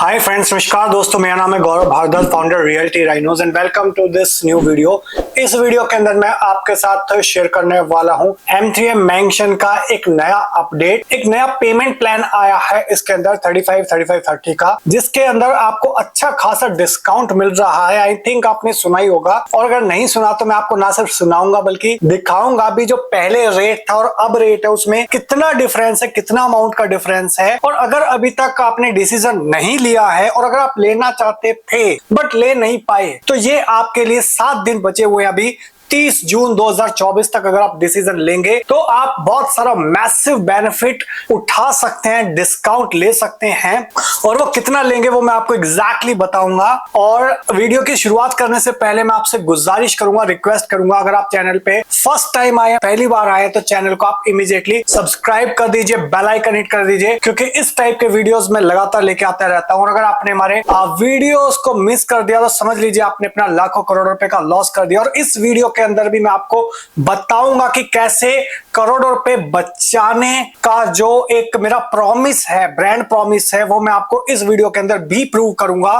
Hi friends, नमस्कार दोस्तों। मेरा नाम है Gaurav Bhardwaj, founder realty rhinos and welcome to this new video. इस वीडियो के अंदर मैं आपके साथ शेयर करने वाला हूं M3M मेंशन का एक नया अपडेट, एक नया पेमेंट प्लान आया है इसके अंदर 35-35-30 का, जिसके अंदर आपको अच्छा खासा डिस्काउंट मिल रहा है। आई थिंक आपने सुना ही होगा, और अगर नहीं सुना तो मैं आपको ना सिर्फ सुनाऊंगा बल्कि दिखाऊंगा भी। जो पहले रेट था और अब रेट है उसमें कितना डिफरेंस है, कितना अमाउंट का डिफरेंस है। और अगर अभी तक आपने डिसीजन नहीं लिया है और अगर आप लेना चाहते थे बट ले नहीं पाए, तो ये आपके लिए 7 दिन बचे हुए हैं अभी। 30 जून 2024 तक अगर आप डिसीजन लेंगे तो आप बहुत सारा मैसिव बेनिफिट उठा सकते हैं, डिस्काउंट ले सकते हैं। और वो कितना लेंगे वो मैं आपको एग्जैक्टली बताऊंगा। और वीडियो की शुरुआत करने से पहले मैं आपसे गुजारिश करूंगा, रिक्वेस्ट करूंगा, अगर आप चैनल पे फर्स्ट टाइम आए, पहली बार आए, तो चैनल को आप इमीडिएटली सब्सक्राइब कर दीजिए, बेल आइकन हिट कर दीजिए, क्योंकि इस टाइप के वीडियोस में लगातार लेके आता रहता हूं। और अगर आपने हमारे वीडियोस को मिस कर दिया तो समझ लीजिए आपने अपना लाखों करोड़ रुपए का लॉस कर दिया। और इस वीडियो के अंदर भी मैं आपको बताऊंगा कि कैसे करोड़ों रुपए बचाने का जो एक मेरा प्रॉमिस है, ब्रांड प्रॉमिस है, वो मैं आपको इस वीडियो के अंदर भी प्रूव करूंगा।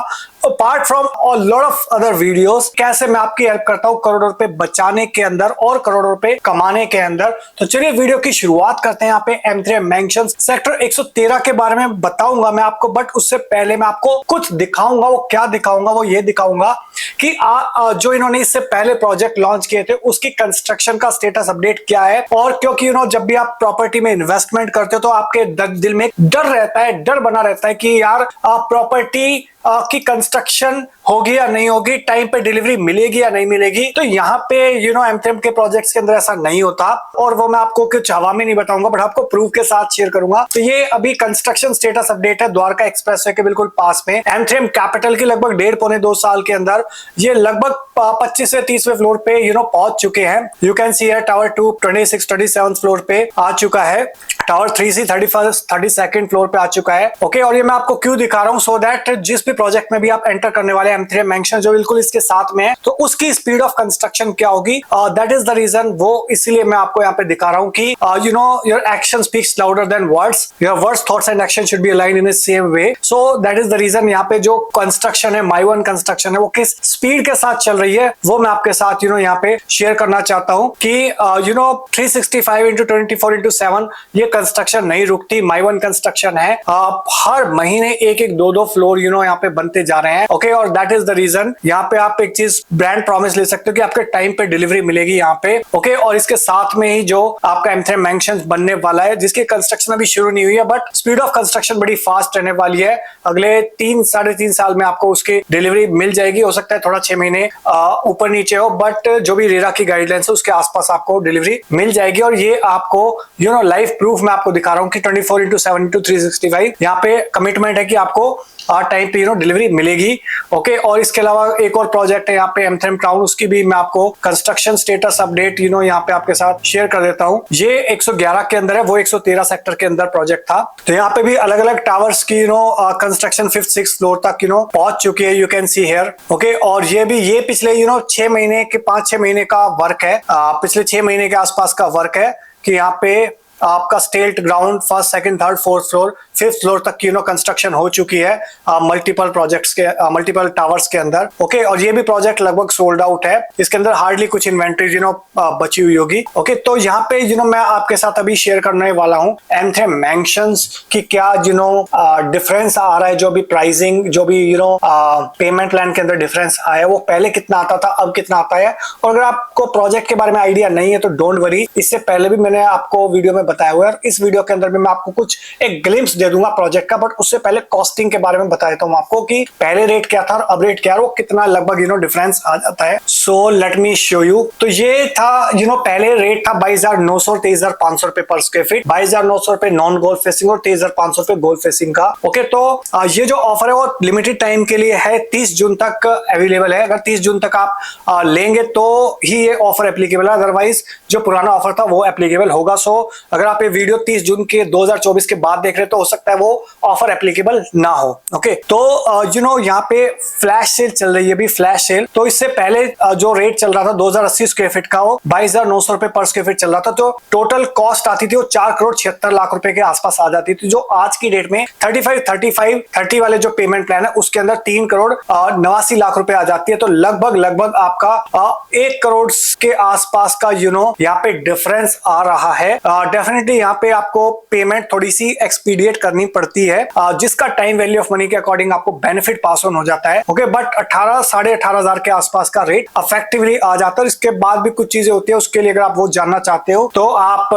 Apart from a lot of other videos, कैसे मैं आपकी हेल्प करता हूं करोड़ों रुपए बचाने के अंदर और करोड़ों रुपए कमाने के अंदर। तो चलिए वीडियो की शुरुआत करते हैं। यहाँ पे M3M मेंशन सेक्टर 113 के बारे में बताऊंगा मैं आपको, बट उससे पहले मैं आपको कुछ दिखाऊंगा। वो क्या दिखाऊंगा? वो ये दिखाऊंगा कि जो इन्होंने इससे पहले प्रोजेक्ट लॉन्च किए थे उसकी कंस्ट्रक्शन का स्टेटस अपडेट क्या है। और क्योंकि जब भी आप प्रॉपर्टी में इन्वेस्टमेंट करते हो तो आपके दिल में डर रहता है, डर बना रहता है कि यार प्रॉपर्टी की कंस्ट्रक्शन होगी या नहीं होगी, टाइम पे डिलीवरी मिलेगी या नहीं मिलेगी। तो यहाँ पे M3M के प्रोजेक्ट्स के अंदर ऐसा नहीं होता, और वो मैं आपको कुछ हवा में नहीं बताऊंगा बट आपको प्रूफ के साथ शेयर करूंगा। तो ये अभी कंस्ट्रक्शन स्टेटस अपडेट है द्वारका एक्सप्रेसवे के बिल्कुल पास में M3M कैपिटल की लगभग 1.5-2 साल के अंदर ये लगभग 25 से 30वें फ्लोर पे पहुंच चुके हैं। You can see tower 2 26-27 floor पे आ चुका है, टावर 3C 32nd फ्लोर पे आ चुका है। ओके, और ये मैं आपको क्यों दिखा रहा हूं, सो दैट जिस भी प्रोजेक्ट में भी आप एंटर करने वाले M3M मेंशन जो बिल्कुल इसके साथ में है, तो उसकी स्पीड ऑफ कंस्ट्रक्शन क्या होगी, दैट इज द रीजन। वो इसलिए मैं आपको यहाँ पे दिखा रहा हूँ कि your action speaks louder than words, your words, thoughts and action should be aligned in the same way. So that is the reason. यहाँ पे जो कंस्ट्रक्शन है, माई-वन कंस्ट्रक्शन है, वो किस स्पीड के साथ चल रही है वो मैं आपके साथ यहाँ पे शेयर करना चाहता हूँ कि 365x24x7 ये कंस्ट्रक्शन नहीं रुकती, माई-वन कंस्ट्रक्शन है। हर महीने एक 2 फ्लोर यहाँ पे बनते जा रहे हैं। ओके, और दैट इज द रीजन। यहाँ पे आप एक चीज ब्रांड प्रॉमिस ले सकते हो कि आपके टाइम पे डिलीवरी मिलेगी यहाँ पे। ओके, और इसके साथ में ही जो आपका M3M मेंशन बनने वाला है, जिसकी कंस्ट्रक्शन अभी शुरू नहीं हुई है बट स्पीड ऑफ कंस्ट्रक्शन बड़ी फास्ट रहने वाली है। अगले 3-3.5 साल में आपको उसकी डिलीवरी मिल जाएगी। हो सकता है थोड़ा 6 महीने ऊपर नीचे हो, बट जो भी रेरा की गाइडलाइंस है उसके आसपास आपको डिलीवरी मिल जाएगी। और ये आपको लाइव प्रूफ मैं आपको दिखा रहा हूँ कि 24x7/365 यहाँ पे कमिटमेंट है कि आपको टाइम पे डिलीवरी मिलेगी। ओके, और इसके अलावा एक और प्रोजेक्ट है यहाँ पे M3M टाउन, उसकी भी मैं आपको कंस्ट्रक्शन स्टेटस अपडेट यहाँ पे आपके साथ शेयर कर देता हूँ। ये 111 के अंदर है, वो 113 सेक्टर के अंदर प्रोजेक्ट था। तो यहाँ पे भी अलग अलग टावर्स की कंस्ट्रक्शन 5th-6th फ्लोर तक पहुंच चुकी है, you can see here. Okay, और ये पिछले 6 महीने के 5-6 महीने का वर्क है, पिछले 6 महीने के आसपास का वर्क है कि यहाँ पे आपका stilt ground 1st, 2nd, 3rd, 4th floor, 5th floor तक की कंस्ट्रक्शन हो चुकी है मल्टीपल प्रोजेक्ट्स के, मल्टीपल टावर्स के अंदर। ओके, और ये भी प्रोजेक्ट लगभग सोल्ड आउट है, इसके अंदर हार्डली कुछ इन्वेंट्री बची हुई होगी। ओके, तो यहाँ पे मैं आपके साथ अभी शेयर करने वाला हूँ M3M मेंशंस की क्या डिफरेंस आ रहा है, जो भी प्राइसिंग, जो भी पेमेंट प्लान के अंदर डिफरेंस आया, वो पहले कितना आता था, अब कितना आता है। और अगर आपको प्रोजेक्ट के बारे में आइडिया नहीं है तो डोंट वरी, इससे पहले भी मैंने आपको वीडियो में बताया हुआ है। इस वीडियो के अंदर भी मैं आपको कुछ एक ग्लिम्स दे दूंगा प्रोजेक्ट का, बट उससे पहले कॉस्टिंग के बारे में बता देता हूं आपको कि पहले रेट क्या था और अब रेट क्या है, वो कितना लगभग डिफरेंस आ जाता है। So let me show you. तो ये था पहले रेट था 22,900 और 23,500 रुपए पर स्क्वायर फीट, 22,900 रुपए नॉन गोल्फ फेसिंग और 23,500 रुपए गोल्फ फेसिंग का। ओके, तो ये जो ऑफर है वो लिमिटेड टाइम के लिए है, 30 जून तक अवेलेबल है। अगर 30 जून तक आप लेंगे तो ही ये ऑफर एप्लीकेबल है, अदरवाइज जो पुराना ऑफर था वो एप्लीकेबल होगा। सो अगर आप ये वीडियो 30 जून के 2024 के बाद देख रहे हैं तो हो सकता है वो ऑफर एप्लीकेबल ना हो। ओके, तो यहाँ पे फ्लैश सेल चल रही है अभी, फ्लैश सेल। तो इससे पहले जो रेट चल रहा था 2080 स्क्वायर फीट का, वो 22,900 रुपए पर स्क्वायर फीट चल रहा था। तो टोटल कॉस्ट आती थी वो 4,76,00,000 रुपए के आसपास आ जाती थी, जो आज की डेट में 30 वाले जो पेमेंट प्लान है उसके अंदर 3,89,00,000 रुपए आ जाती है। तो लगभग आपका 1 करोड़ के आसपास का यहाँ पे डिफरेंस आ रहा है। डेफिनेटली यहाँ पे आपको पेमेंट थोड़ी सी एक्सपीडिएट करनी पड़ती है, जिसका टाइम वैल्यू ऑफ मनी के अकॉर्डिंग आपको बेनिफिट पास ऑन हो जाता है। ओके, बट 18,500 के आसपास का रेट इफेक्टिवली आ जाता है। इसके बाद भी कुछ चीजें होती है, उसके लिए अगर आप वो जानना चाहते हो तो आप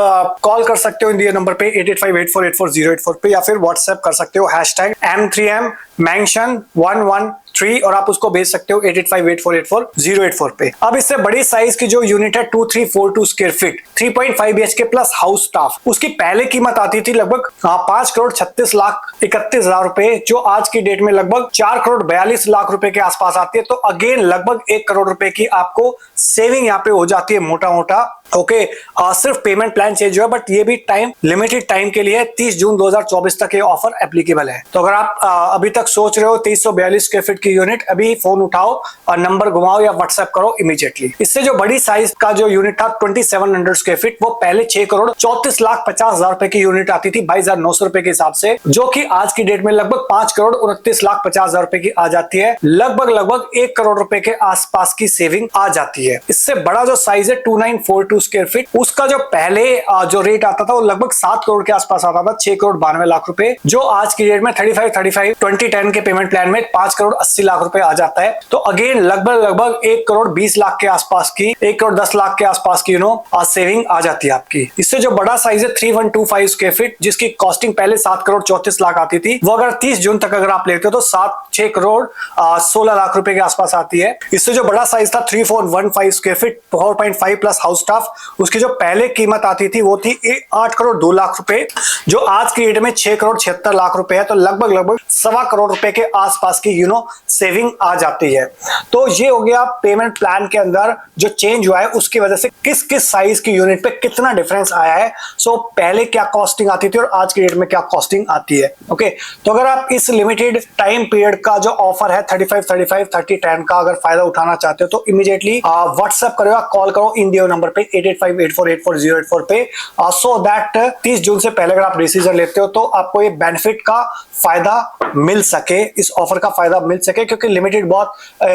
कॉल कर सकते हो इंडिया नंबर पे 8858484084 पे, या फिर व्हाट्सएप कर सकते हो #M3M mention 113 और आप उसको भेज सकते हो 8858484084 पे। अब इससे बड़ी साइज की जो यूनिट है 2342 square feet 3.5 BHK plus house staff, उसकी पहले कीमत आती थी लगभग 5,36,31,000 रुपए, जो आज की डेट में लगभग 4,42,00,000 रुपए के आसपास आती है। तो अगेन लगभग 1 करोड़ रुपए की आपको सेविंग यहाँ पे हो जाती है मोटा मोटा। ओके, सिर्फ पेमेंट प्लान चेंज हुआ, बट ये भी टाइम लिमिटेड टाइम के लिए 30 जून 2024 तक ये ऑफर एप्लीकेबल है। तो अगर आप अभी तक सोच रहे हो 2342 स्क्वायर फीट की यूनिट, अभी फोन उठाओ और नंबर घुमाओ या व्हाट्सएप करो इमीडिएटली। इससे जो बड़ी साइज का जो यूनिट था 2700 स्क्वायर फीट, वो पहले 6,34,50,000 रुपए की यूनिट आती थी 22,900 रुपए के हिसाब से, जो कि आज की डेट में लगभग 5,29,50,000 रुपए की आ जाती है। लगभग 1 करोड़ रुपए के आसपास की सेविंग आ जाती है। इससे बड़ा जो साइज है 2942 स्क्वायर फीट, उसका जो पहले जो रेट आता था वो लगभग 7 करोड़ के आसपास आता था, 6,92,00,000 रुपए, जो आज की डेट में 35 2010 के पेमेंट प्लान में 5,80,00,000 रुपए आ जाता है। तो अगेन लगभग 1,20,00,000 के आसपास की, 1,10,00,000 के आसपास की सेविंग आ जाती है आपकी। इससे जो बड़ा साइज है 3125 स्क्वायर फीट, जिसकी कॉस्टिंग पहले 7,34,00,000 आती थी, वो अगर 30 जून तक अगर आप लेते हो तो 6,16,00,000 रुपए के आसपास आती है। इससे जो बड़ा साइज था 3415 square feet 4.5 plus house staff, उसकी जो पहले कीमत आती थी वो थी 8,02,00,000 रुपए, जो आज की डेट में 6,76,00,000 रुपए है। तो लगभग 1.25 करोड़ रुपए के आसपास की सेविंग आ जाती है। तो ये हो गया पेमेंट प्लान के अंदर जो चेंज हुआ है, उसकी वजह से किस किस साइज की यूनिट पे कितना डिफरेंस आया है। सो पहले क्या कॉस्टिंग आती थी और आज की डेट में क्या कॉस्टिंग आती है। ओके, तो अगर आप इस लिमिटेड टाइम पीरियड का जो ऑफर है 30 का अगर फायदा उठाना चाहते हो तो इमीडिएटली व्हाट्सएप करो या कॉल करो इंडिया नंबर पे 8858484084 पे, सो दैट 30 जून से पहले अगर आप डिसीजन लेते हो तो आपको ये बेनिफिट का फायदा मिल सके, इस ऑफर का फायदा मिल सके, क्योंकि लिमिटेड बहुत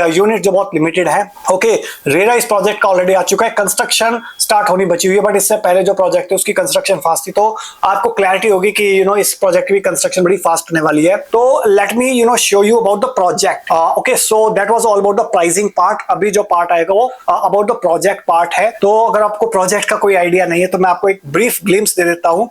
यूनिट जो बहुत लिमिटेड है। ओके, रेरा इस प्रोजेक्ट का ऑलरेडी आ चुका है, कंस्ट्रक्शन स्टार्ट होनी बची हुई है, बट इससे पहले जो प्रोजेक्ट है उसकी कंस्ट्रक्शन फास्ट थी। तो आपको क्लैरिटी होगी कि इस प्रोजेक्ट की कंस्ट्रक्शन बड़ी फास्ट होने वाली है। तो let me show you about the project. Okay, so that was all about the pricing part. अभी जो पार्ट आएगा वो अबाउट द प्रोजेक्ट पार्ट है। तो अगर आपको प्रोजेक्ट का कोई आइडिया नहीं है तो मैं आपको एक ब्रीफ ग्लिम्स दे देता हूं,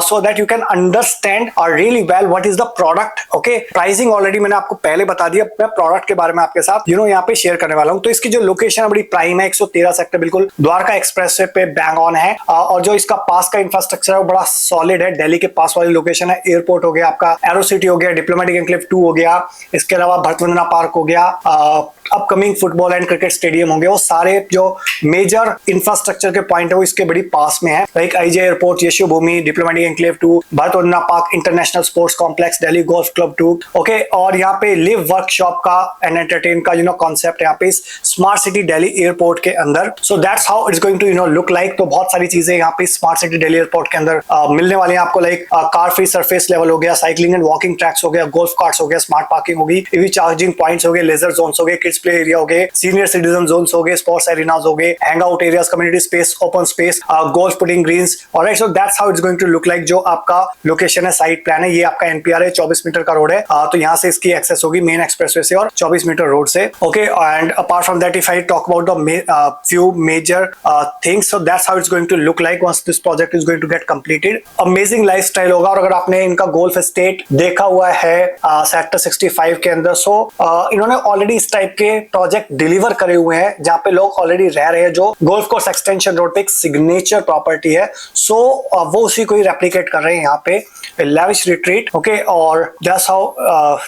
सो that you can understand really well what is the product. Okay, pricing already मैंने आपको पहले बता दिया, मैं प्रोडक्ट के बारे में आपके साथ यहाँ पे शेयर करने वाला हूं। तो इसकी जो लोकेशन है बड़ी प्राइम है, 113 सेक्टर बिल्कुल द्वारका एक्सप्रेसवे पे बैंग ऑन है, और जो इसका पास का इंफ्रास्ट्रक्चर है वो बड़ा सॉलिड है। दिल्ली के पास वाली लोकेशन है, एयरपोर्ट हो गया आपका, एरो सिटी हो गया, डिप्लोमेटिक एनक्लेव 2 हो गया, इसके अलावा भरतवंदना पार्क हो गया, upcoming football and cricket stadium होंगे। वो सारे जो मेजर इंफ्रास्ट्रक्चर के पॉइंट है वो इसके बड़ी पास में है, like IJ airport, Yashobhoomi, diplomatic enclave 2, Bharat Vandana park, international sports complex, Delhi golf club 2। Okay, और यहाँ पे लिव वर्कशॉप का एंड एंटरटेन का कॉन्सेप्ट यहाँ पे स्मार्ट सिटी दिल्ली एयरपोर्ट के अंदर। So that's how it's going to look like. तो बहुत सारी चीजें यहाँ पे स्मार्ट सिटी दिल्ली एयरपोर्ट के अंदर मिलने वाली है आपको, like car free surface level हो गया, साइकिलिंग एंड वॉकिंग ट्रैक्स हो गया, गोल्फ कार्ट्स हो गया, स्मार्ट पार्किंग होगी, ईवी चार्जिंग पॉइंट्स हो गए, लेजर जोन्स हो गए, किड्स प्ले एरिया हो गए, सीनियर सिटीजन जोन्स हो गए, स्पोर्ट्स एरिनाज हो गए, hang out areas, community space, open space, golf putting greens. Alright, so that's how it's going to look like. जो आपका लोकेशन है, साइट प्लान है, ये आपका एनपीआर है, 24 मीटर का रोड है, तो यहाँ से इसकी एक्सेस होगी मेन एक्सप्रेसवे से और 24 मीटर रोड से। Okay, and apart from that if I talk about the few major things, so that's how it's going to look like once this project is going to get completed. Amazing lifestyle होगा। और अगर आपने इनका golf estate देखा हुआ है sector 65 के अंदर, सो इन्होंने ऑलरेडी इस टाइप के प्रोजेक्ट डिलीवर करे हुए हैं जहाँ पे लोग ऑलरेडी रह रहे हैं, जो गोल्फ कोर्स एक्सटेंशन रोड पे एक सिग्नेचर प्रॉपर्टी है। सो वो उसी को ही रेप्लिकेट कर रहे हैं यहाँ पे, lavish retreat. Okay, or that's how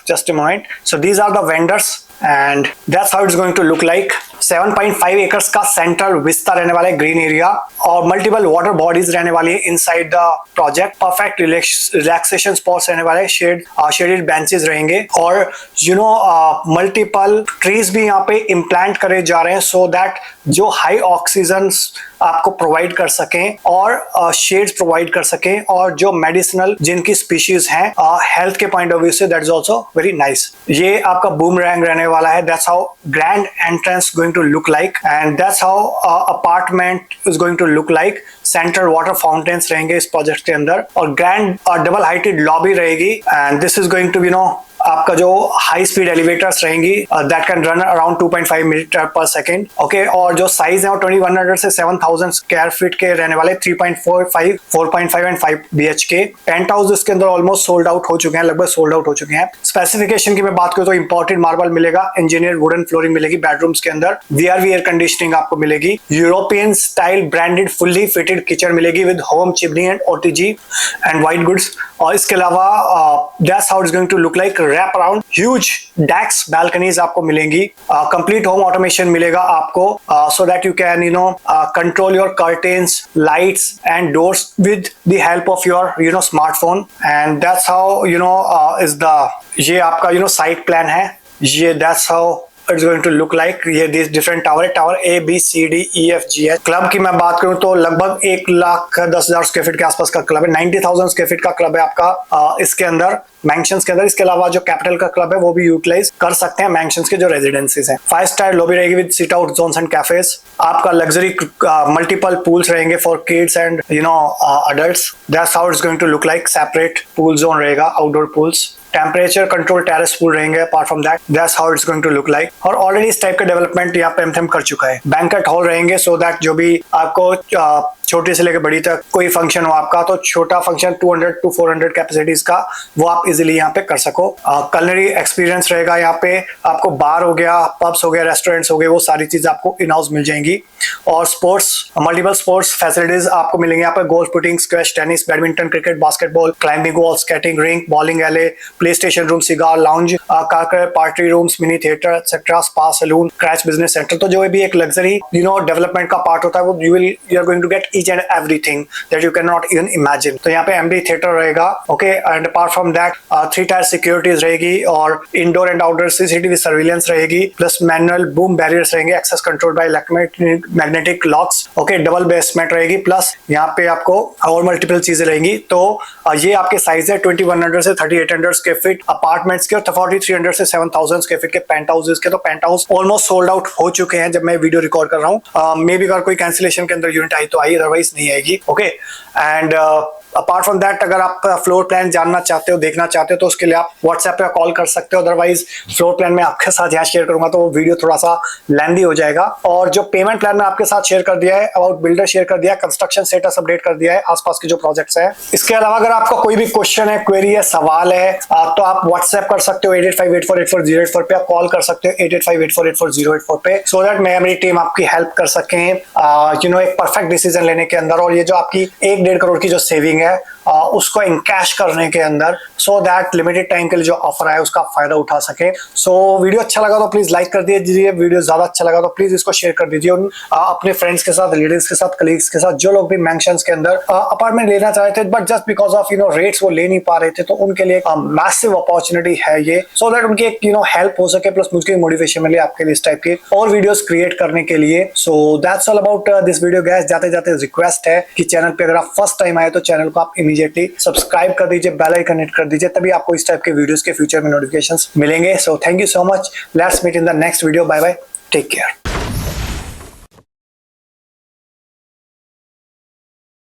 just a moment. So these are the vendors and that's how it's going to look like. 7.5 acres का सेंट्रल विस्ता रहने वाला है, ग्रीन एरिया, और मल्टीपल वाटर बॉडीज रहने वाली है inside the project. Perfect relaxation spots रहने वाले, शेडेड बेंचेस रहेंगे, और मल्टीपल ट्रीज भी यहाँ पे इम्प्लांट करे जा रहे हैं सो दैट जो हाई ऑक्सीजन आपको प्रोवाइड कर सकें और शेड्स प्रोवाइड कर सकें, और जो मेडिसिनल जिनकी स्पीशीज हैं हेल्थ के पॉइंट ऑफ व्यू से, that is also very nice. ये आपका बूमरैंग रहने वाला है, that's how grand entrance going to look like, and that's how apartment is going to look like. Central water fountains रहेंगे इस प्रोजेक्ट के अंदर, और ग्रैंड डबल हाइटेड लॉबी रहेगी, and this is going to आपका जो हाई स्पीड एलिवेटर्स रहेंगी that can run around 2.5 metre per second, okay. और जो साइज है वो 2100 से 7000 स्क्वायर फीट के रहने वाले, 3.45, 4.5 एंड 5 BHK। पेंट हाउस इसके अंदर ऑलमोस्ट सोल्ड आउट हो चुके हैं, लगभग सोल्ड आउट हो चुके हैं। स्पेसिफिकेशन की मैं बात करूं तो इंपोर्टेड मार्बल मिलेगा, इंजीनियर वुडन फ्लोरिंग मिलेगी बेडरूम्स के अंदर, VRV एयर कंडीशनिंग आपको मिलेगी, European style branded fully fitted kitchen मिलेगी with home chimney and OTG and white goods. और इसके अलावा that's how it's going to look like. Wrap around huge decks balconies आपको मिलेंगी, कंप्लीट होम ऑटोमेशन मिलेगा आपको, so that you can control your curtains, lights and doors with the help of your smartphone, and that's how is the ये आपका site plan है ये, that's how it's going to look like. ये different tower है, tower ABCDEFGH। Club की मैं बात करूं तो लगभग 1,10,000 स्क्वायर फीट के आसपास का क्लब है, 90,000 स्क्वायर फीट का क्लब है आपका इसके अंदर मैंशंस के अंदर। इसके अलावा जो कैपिटल का क्लब है वो भी यूटिलाइज कर सकते हैं मैंशंस के जो रेजिडेंसीज हैं। 5 स्टार लॉबी रहेगी with sit out zones and cafes, आपका लग्जरी मल्टीपल पूल्स रहेंगे for kids and adults, that's how it's going to look like. Separate pool zone रहेगा, outdoor pools, temperature control terrace pool रहेंगे। Apart from that that's how it's going to look like. और already इस type का development यहाँ पे एमथेम कर चुका है। बैंकेट हॉल रहेंगे सो दैट जो भी आपको छोटे से लेकर बड़ी तक कोई फंक्शन हो आपका, तो छोटा फंक्शन 200 to 400 कैपेसिटीज का वो आप इजीली यहाँ पे कर सको। कलनरी एक्सपीरियंस रहेगा यहाँ पे, आपको बार हो गया, पब्स हो गया, रेस्टोरेंट्स हो गए, वो सारी चीज आपको इन हाउस मिल जाएंगी। और स्पोर्ट्स, मल्टीपल स्पोर्ट्स फैसिलिटीज आपको मिलेंगे यहाँ पे, golf, putting, squash, tennis, badminton, cricket, basketball, climbing wall, skating rink, bowling alley, play station room, cigar lounge, party rooms, mini theatre etcetera, spa, salon, creche business centre. तो जो भी एक luxury development का part होता है वो you are going to get each and everything that you cannot even imagine। तो यहाँ पे MD थिएटर रहेगा, okay, and apart from that 3 tier securities रहेगी, और indoor and outdoor CCTV surveillance रहेगी, प्लस मैनुअल बूम बैरियर्स रहेंगे, access control by magnetic locks, okay, double basement रहेगी, plus यहाँ पे आपको और मल्टीपल चीजें रहेंगी। तो ये आपके साइज है 2100 से 3800 स्क्वायर फीट अपार्टमेंट्स के, और 4300 से 7000 स्क्वायर फीट के पेंट हाउसेज के। तो penthouse almost sold out हो चुके हैं जब मैं वीडियो रिकॉर्ड कर रहा हूँ। मे बी अगर कोई कैंसिलेशन के अंदर यूनिट आई तो आई, अदरवाइज नहीं आएगी, okay. And apart from that अगर आप फ्लोर प्लान जानना चाहते हो, देखना चाहते हो, तो उसके लिए आप व्हाट्सएप पे कॉल कर सकते हो। अदरवाइज फ्लोर प्लान में आपके साथ यहाँ शेयर करूंगा तो वो वीडियो थोड़ा सा लेंदी हो जाएगा। और जो पेमेंट प्लान में आपके साथ शेयर कर दिया है, अबाउट बिल्डर शेयर कर दिया है, कंस्ट्रक्शन स्टेटस अपडेट कर दिया है, आसपास के जो प्रोजेक्ट्स हैं। इसके अलावा अगर आपका कोई भी क्वेश्चन है, क्वेरी है, सवाल है, तो आप व्हाट्सएप कर सकते हो 8858484084 पे, आप कॉल कर सकते हो 8858484084 पे, सो दैट मैं मेरी टीम आपकी हेल्प कर सकें एक परफेक्ट डिसीजन लेने के अंदर। और ये जो आपकी 1-1.5 करोड़ की जो सेविंग है उसको इनकैश करने के अंदर, सो दैट लिमिटेड टाइम के लिए जो ऑफर है उसका फायदा उठा सके। सो वीडियो अच्छा लगा तो प्लीज लाइक कर दीजिए, वीडियो ज्यादा अच्छा लगा तो प्लीज इसको शेयर कर दीजिए अपने फ्रेंड्स के साथ, रिलेटिव्स के साथ, कलीग्स के साथ, जो लोग भी मैंशंस के अंदर अपार्टमेंट लेना चाह रहे थे but just because of rates वो ले नहीं पा रहे थे, तो उनके लिए मैसिव अपॉर्चुनिटी है ये, सो दैट उनकी एक हेल्प हो सके, प्लस मुझे मोटिवेशन मिले आपके लिए इस टाइप के और वीडियोस क्रिएट करने के लिए। So that's all about this video guys. जाते जाते रिक्वेस्ट है कि चैनल पे अगर आप फर्स्ट टाइम आए तो चैनल को आप इमीडिएटली सब्सक्राइब कर दीजिए, बेल आइकन हिट कर दीजिए, तभी आपको इस टाइप के वीडियोस के फ्यूचर में नोटिफिकेशंस मिलेंगे। So thank you so much, let's meet in the next video, bye bye, take care.